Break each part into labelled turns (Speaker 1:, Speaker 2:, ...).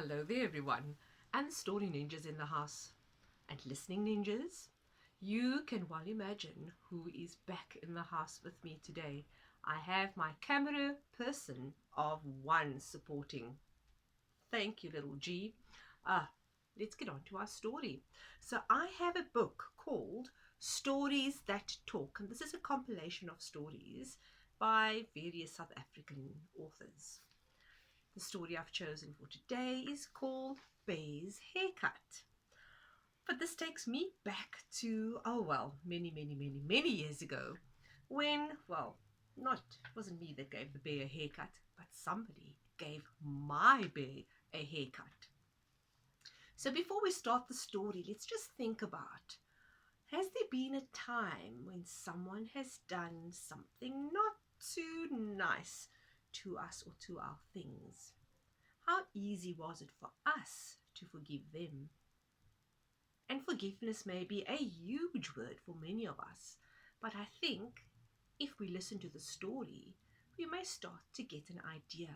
Speaker 1: Hello there, everyone, and story ninjas in the house. And listening ninjas, you can well imagine who is back in the house with me today. I have my camera person of one supporting. Thank you, little G. Ah, let's get on to our story. So, I have a book called Stories That Talk, and this is a compilation of stories by various South African authors. The story I've chosen for today is called Bay's Haircut. But this takes me back to, many years ago when, it wasn't me that gave the bear a haircut, but somebody gave my bear a haircut. So before we start the story, let's just think about, has there been a time when someone has done something not too nice to us or to our things? How easy was it for us to forgive them? And forgiveness may be a huge word for many of us, but I think if we listen to the story, we may start to get an idea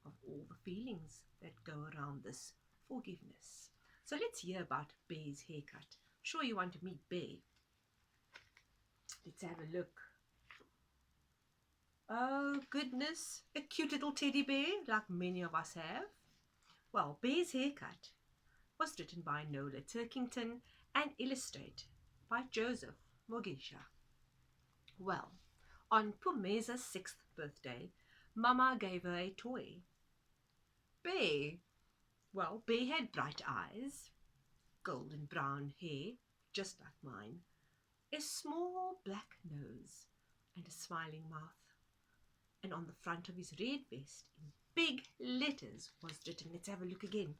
Speaker 1: of all the feelings that go around this forgiveness. So let's hear about Bear's haircut. I'm sure you want to meet Bear. Let's have a look. Oh goodness, a cute little teddy bear like many of us have. Well, Bear's haircut was written by Nola Turkington and illustrated by Joseph Mogisha. Well, on Pumeza's 6th birthday, Mama gave her a toy. Bear. Well, Bear had bright eyes, golden brown hair, just like mine, a small black nose, and a smiling mouth. And on the front of his red vest, in big letters, was written, let's have a look again,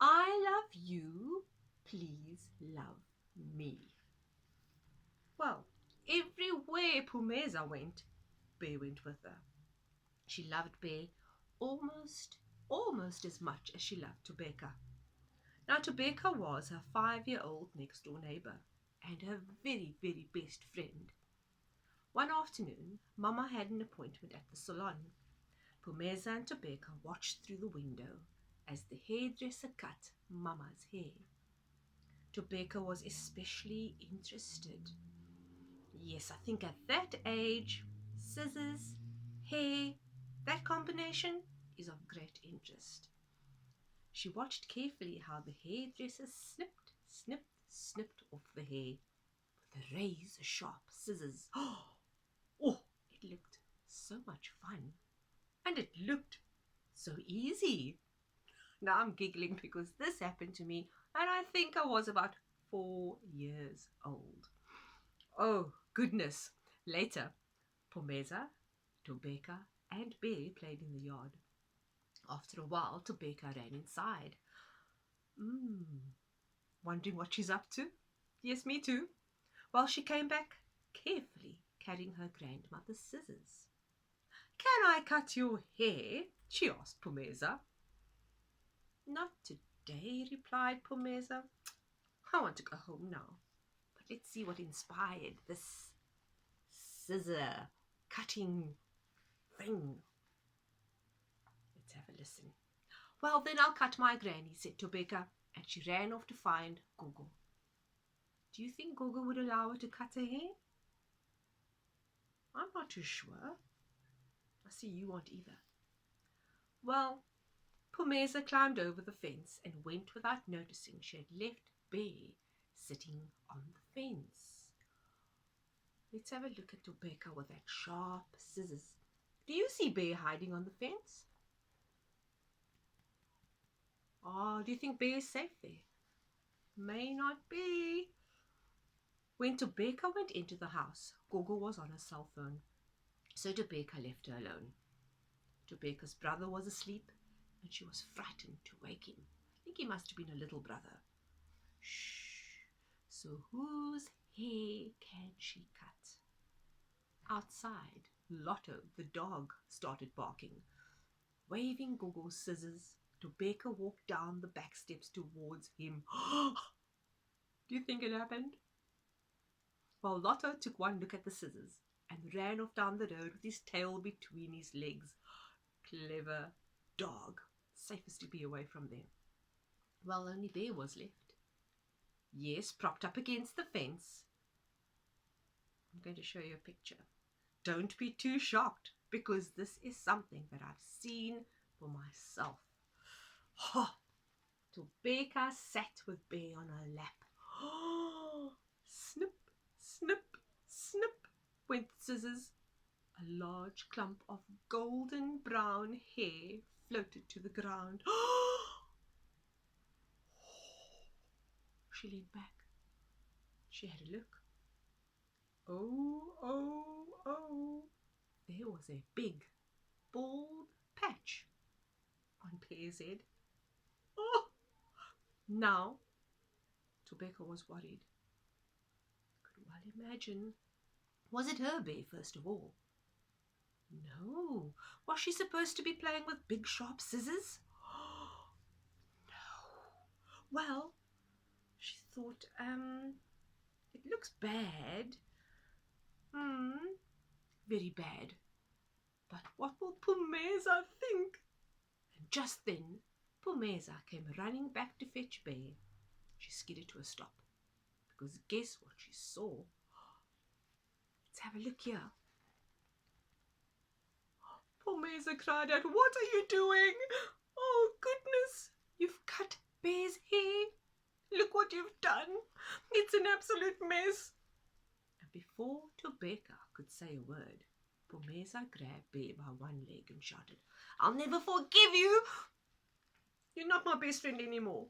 Speaker 1: I love you, please love me. Well, everywhere Pumeza went, Bear went with her. She loved Bear almost as much as she loved Tobeka. Now Tobeka was her 5-year-old next door neighbor and her very best friend. One afternoon, Mama had an appointment at the salon. Pumeza and Tobeka watched through the window as the hairdresser cut Mama's hair. Tobeka was especially interested. Yes, I think at that age, scissors, hair, that combination is of great interest. She watched carefully how the hairdresser snipped off the hair with the razor sharp scissors. Oh, it looked so much fun. And it looked so easy. Now I'm giggling because this happened to me and I think I was about 4 years old. Oh, goodness. Later, Pomeza, Tobeka, and Bear played in the yard. After a while, Tobeka ran inside. Wondering what she's up to? Yes, me too. Well, she came back carefully carrying her grandmother's scissors. Can I cut your hair? She asked Pomeza. Not today, replied Pomeza. I want to go home now. But let's see what inspired this scissor cutting thing. Let's have a listen. Well, then I'll cut my granny, said Tobeka, and she ran off to find Gogo. Do you think Gogo would allow her to cut her hair? I'm not too sure. I see you won't either. Well, Pumeza climbed over the fence and went without noticing she had left Bear sitting on the fence. Let's have a look at Tobeka with that sharp scissors. Do you see Bear hiding on the fence? Oh, do you think Bear is safe there? May not be. When Tobeka went into the house, Gogo was on her cell phone, so Tobeka left her alone. Tobeka's brother was asleep, and she was frightened to wake him. I think he must have been a little brother. Shh. So whose hair can she cut? Outside, Lotto, the dog, started barking. Waving Gogo's scissors, Tobeka walked down the back steps towards him. Do you think it happened? Well, Lotto took one look at the scissors and ran off down the road with his tail between his legs. Clever dog, safest to be away from them. Well, only there was left. Yes, propped up against the fence. I'm going to show you a picture. Don't be too shocked, because this is something that I've seen for myself. Ha! Tobeka sat with Bear on her lap. Snip, snip, snip went scissors. A large clump of golden brown hair floated to the ground. She leaned back. She had a look. Oh, oh, oh. There was a big, bald patch on Bear's head. Oh! Now, Tobeka was worried. Could well imagine. Was it her bear, first of all? No. Was she supposed to be playing with big, sharp scissors? No. Well, she thought, it looks bad. Very bad. But what will Phumeza think? And just then, Phumeza came running back to fetch Bear. She skidded to a stop, because guess what she saw? Let's have a look here. Phumeza cried out, "What are you doing? Oh, goodness, you've cut Bear's hair. Look what you've done. It's an absolute mess." And before Tobeka could say a word, Phumeza grabbed Bear by one leg and shouted, "I'll never forgive you. You're not my best friend anymore."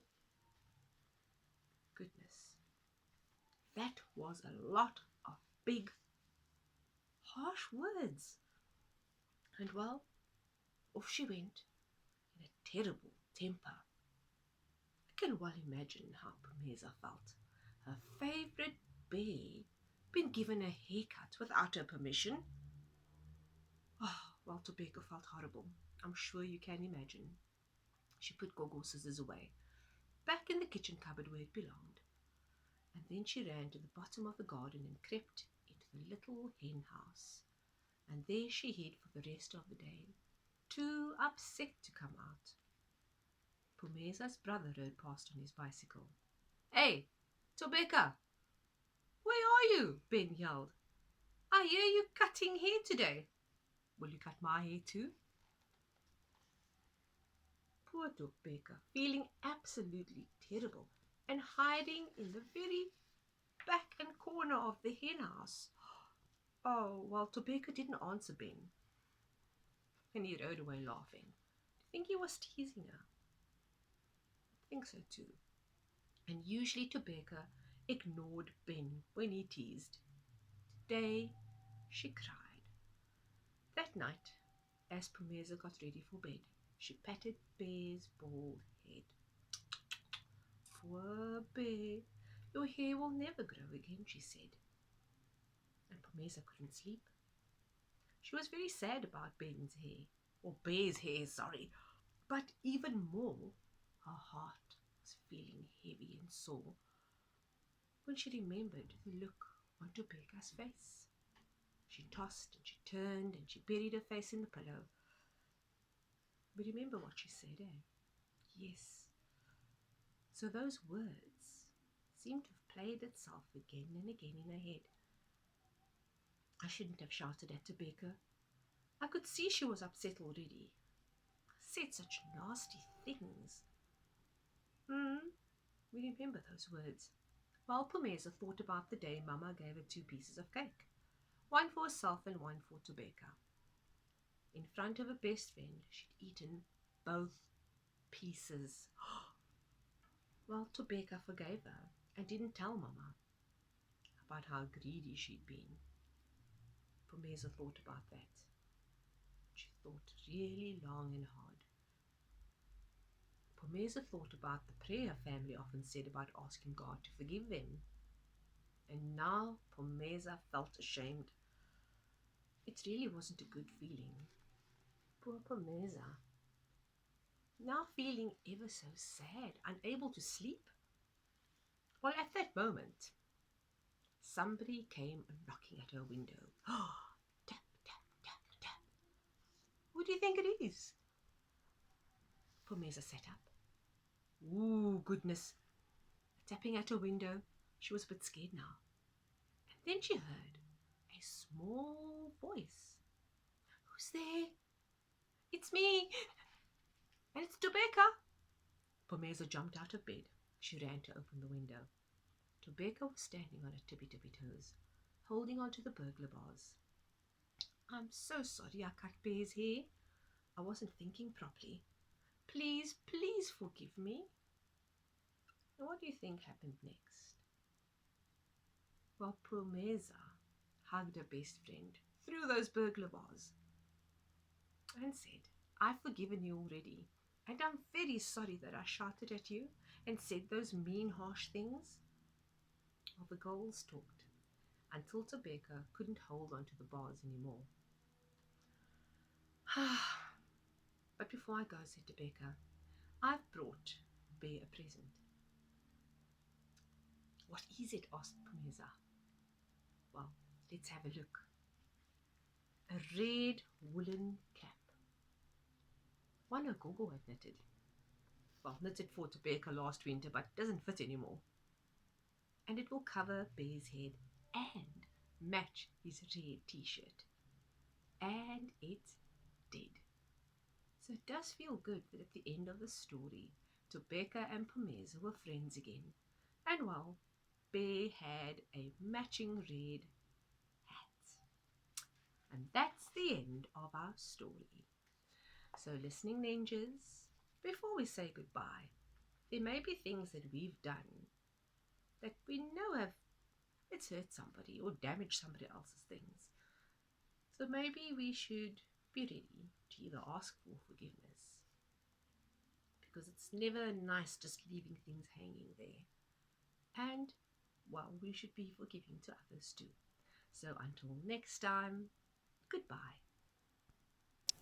Speaker 1: Goodness, that was a lot of big, harsh words. And well, off she went in a terrible temper. I can well imagine how Phumeza felt. Her favorite bear been given a haircut without her permission. Oh, well, Tobeka felt horrible. I'm sure you can imagine. She put Gogo's scissors away, back in the kitchen cupboard where it belonged. And then she ran to the bottom of the garden and crept into the little hen house. And there she hid for the rest of the day, too upset to come out. Phumeza's brother rode past on his bicycle. "Hey, Tobeka, where are you?" Ben yelled. "I hear you cutting hair today. Will you cut my hair too?" Poor Tobeka, feeling absolutely terrible and hiding in the very back and corner of the hen house. Oh, well, Tobeka didn't answer Ben, and he rode away laughing. Do you think he was teasing her? I think so too. And usually Tobeka ignored Ben when he teased. Today she cried. That night, as Phumeza got ready for bed, she patted Bear's bald head. "Poor Bear, your hair will never grow again," she said. And Phumeza couldn't sleep. She was very sad about Bear's hair, sorry. But even more, her heart was feeling heavy and sore when she remembered the look on Tobeka's face. She tossed and she turned and she buried her face in the pillow. But remember what she said, eh? Yes. So those words seemed to have played itself again and again in her head. I shouldn't have shouted at Tobeka. I could see she was upset already. I said such nasty things. We remember those words. While Phumeza thought about the day Mama gave her 2 pieces of cake, one for herself and one for Tobeka. In front of her best friend, she'd eaten both pieces. Well, Tobeka forgave her and didn't tell Mama about how greedy she'd been. Phumeza thought about that. She thought really long and hard. Phumeza thought about the prayer family often said about asking God to forgive them. And now Phumeza felt ashamed. It really wasn't a good feeling. Poor Phumeza. Now feeling ever so sad, unable to sleep. Well, at that moment, somebody came knocking at her window. Tap, tap, tap, tap. Who do you think it is? Pomeza sat up. Ooh, goodness. Tapping at her window. She was a bit scared now. And then she heard a small voice. Who's there? It's me. And it's Tobeka. Pomeza jumped out of bed. She ran to open the window. Tobeka was standing on her tippy-tippy toes, holding onto the burglar bars. I'm so sorry I cut Bear's hair. I wasn't thinking properly. Please, please forgive me. And what do you think happened next? Well, Pomeza hugged her best friend through those burglar bars and said, I've forgiven you already, and I'm very sorry that I shouted at you and said those mean, harsh things. Well, the girls talked until Tobeka couldn't hold on to the bars anymore. But before I go, said Tobeka, I've brought Bear a present. What is it? Asked Pomeza. Well, let's have a look. A red woolen cap. One her Gogo had knitted. Well, knitted for Tobeka last winter, but doesn't fit anymore. And it will cover Bear's head and match his red t-shirt. And it did. So it does feel good that at the end of the story, Tobeka and Pomeza were friends again. And well, Bear had a matching red hat. And that's the end of our story. So listening ninjas, before we say goodbye, there may be things that we've done that we know it's hurt somebody or damaged somebody else's things. So maybe we should be ready to either ask for forgiveness, because it's never nice just leaving things hanging there. And, well, we should be forgiving to others too. So until next time, goodbye.